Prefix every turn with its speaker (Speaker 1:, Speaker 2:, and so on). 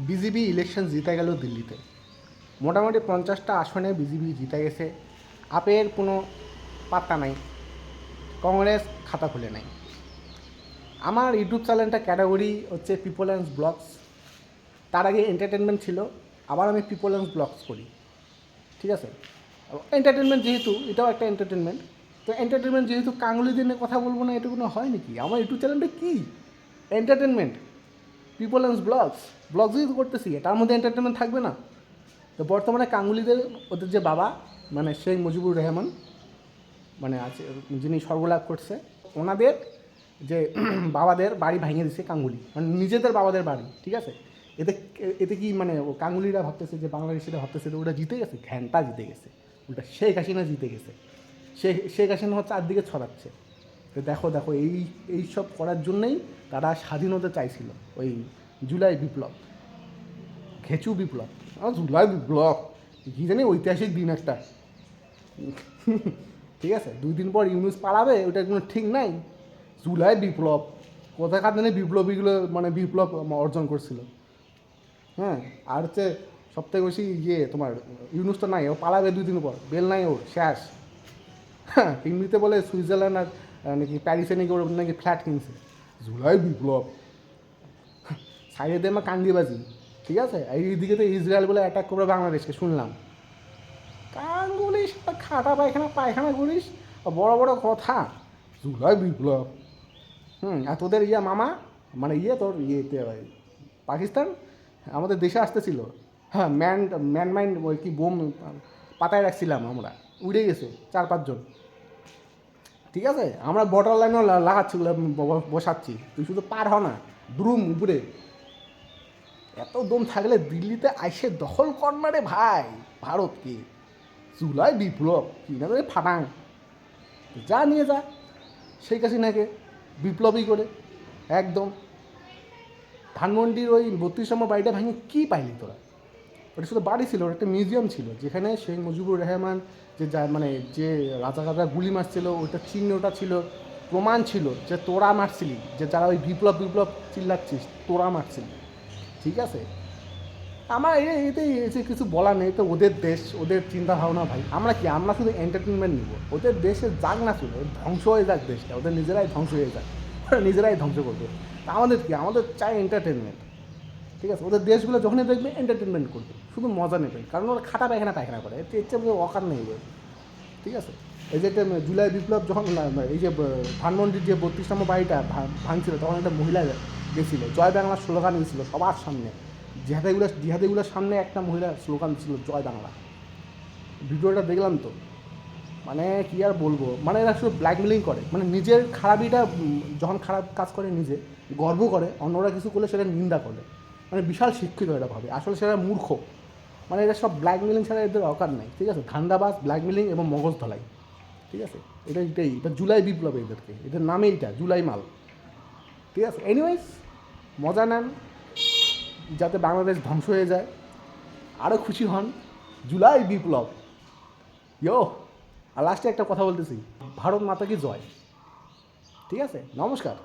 Speaker 1: BJP election জিতে গেল দিল্লিতে। মোটামুটি 50টা আসনে বিজেপি জিতে গেছে। আপের কোনো পাত্তা নাই, কংগ্রেস খাতা খুলে নাই। আমার ইউটিউব চ্যানেলটা ক্যাটাগরি হচ্ছে পিপল অ্যান্ড ব্লগস। তার আগে এন্টারটেনমেন্ট ছিল, আবার আমি পিপল অ্যান্ড ব্লগস করি। ঠিক আছে, এন্টারটেনমেন্ট যেহেতু, এটাও একটা এন্টারটেনমেন্ট। তো এন্টারটেনমেন্ট যেহেতু কাঙ্গুলি দিনে কথা বলবো না, এটুকু হয় নাকি? আমার ইউটিউব চ্যানেলটা কী entertainment, people and blogs. Blogs যেহেতু করতেছি, তার মধ্যে এন্টারটেনমেন্ট থাকবে না? তো বর্তমানে কাঙ্গুলিদের, ওদের যে বাবা মানে শেখ মুজিবুর রহমান, মানে আছে যিনি সর্বলাভ করছে, ওনাদের যে বাবাদের বাড়ি ভেঙে দিছে কাঙ্গুলি, মানে নিজেদের বাবাদের বাড়ি। ঠিক আছে, এতে এতে কি মানে ও কাঙ্গুলিরা ভাবতেছে যে বাংলাদেশিরা ভাবতেছে যে ওটা জিতে গেছে, ঘ্যানটা জিতে গেছে, ওটা শেখ হাসিনা জিতে গেছে। শেখ হাসিনা হচ্ছে চারদিকে ছড়াচ্ছে। তো দেখো দেখো, এই সব করার জন্যই তারা স্বাধীনতা চাইছিল, ওই জুলাই বিপ্লব, ঘেঁচু বিপ্লব, জুলাই বিপ্লব কী জানি ঐতিহাসিক দিন একটা। ঠিক আছে, 2 দিন পর ইউনুস পালাবে, ওটার কোনো ঠিক নাই। জুলাই বিপ্লব কোথাকার দিনে বিপ্লবীগুলো মানে বিপ্লব অর্জন করছিল। হ্যাঁ, আর হচ্ছে সবথেকে বেশি তোমার ইউনুস তো নাই, ও পালাবে 2 দিন পর, বেল নাই ওর, শেষ। হ্যাঁ, এমনিতে বলে সুইজারল্যান্ড আর নাকি প্যারিসে নাকি ওর নাকি ফ্ল্যাট কিনছে। জুলাই বিপ্লব সাইডে দিয়ে আমার কান্দিবাজি। ঠিক আছে, এইদিকে তো ইসরায়েল বলে অ্যাটাক করবে বাংলাদেশকে শুনলাম। কাঙ্গুলিস খাটা পায়খানা পায়খানা করিস, বড় বড় কথা, জুলাই বিপ্লব। আর তোদের মামা, মানে তোর পাকিস্তান আমাদের দেশে আসতেছিল। হ্যাঁ, ম্যান ওই কি বোম পাতায় রাখছিলাম আমরা, উড়ে গেছে 4-5 জন। ঠিক আছে, আমরা বর্ডার লাইনও লাগাচ্ছি, বসাচ্ছি, তুই শুধু পার হ না, দ্রুম উপরে। এত দম থাকলে দিল্লিতে আইসে দখল কর না রে ভাই ভারতকে। জুলাই বিপ্লব কি না রে ফাটাং, যা নিয়ে যা শেখ হাসিনাকে বিপ্লবী করে একদম। ধানমন্ডির ওই 32 নম্বর বাড়িটা ভেঙে কী পাইলি তোরা? ওটা শুধু বাড়ি ছিল, ওটা একটা মিউজিয়াম ছিল, যেখানে শেখ মুজিবুর রহমান যে মানে যে রাজাকাররা গুলি মারছিল, ওইটা চিহ্নটা ছিল, প্রমাণ ছিল যে তোরা মারছিলি, যে যারা ওই বিপ্লব বিপ্লব চিল্লাচ্ছিস, তোরা মারছিলি। ঠিক আছে, আমার এতে এসে কিছু বলার নেই। তো ওদের দেশ, ওদের চিন্তা ভাবনা ভাই। আমরা কি, আমরা শুধু এন্টারটেনমেন্ট নিব, ওদের দেশে যাক না ছিল, ধ্বংস হয়ে যাক দেশটা, ওদের নিজেরাই ধ্বংস হয়ে যাক, ওরা নিজেরাই ধ্বংস করবে। তা আমাদের কি, আমাদের চাই এন্টারটেনমেন্ট। ঠিক আছে, ওদের দেশগুলো যখনই দেখবে এন্টারটেনমেন্ট করবে, শুধু মজা নেবে, কারণ ওরা খাটা পায়খানা পায়খানা করে, এর চেয়ে অকার নেই ওদের। ঠিক আছে, এই যে একটা জুলাই বিপ্লব যখন এই যে ধানমন্ডির যে 32 নম্বর বাড়িটা ভাঙছিল, তখন একটা মহিলা গেছিলো, জয় বাংলার স্লোগান দিয়েছিল সবার সামনে। জিহাদিগুলোর সামনে একটা মহিলা স্লোগান ছিল জয় বাংলা। ভিডিওটা দেখলাম তো, মানে কি আর বলবো, মানে এরা শুধু ব্ল্যাকমেলিং করে, মানে নিজের খারাপিটা যখন খারাপ কাজ করে নিজে গর্ব করে, অন্যরা কিছু করলে সেটা নিন্দা করে। মানে বিশাল শিক্ষিত এরা ভাবে, আসলে সেটা মূর্খ। মানে এরা সব ব্ল্যাকমেলিং ছাড়া এদের অকার নাই। ঠিক আছে, ধান্দাবাজ, ব্ল্যাকমেলিং এবং মগজ ধলাই। ঠিক আছে, এটা জুলাই বিপ্লব, এদেরকে, এদের নামে এইটা জুলাই মাল। ঠিক আছে, এনিওয়েজ, মজা নেন, যাতে বাংলাদেশ ধ্বংস হয়ে যায়, আরও খুশি হন। জুলাই বিপ্লব, ইয়ো। আর লাস্টে একটা কথা বলতেছি, ভারত মাতা কি জয়। ঠিক আছে, নমস্কার।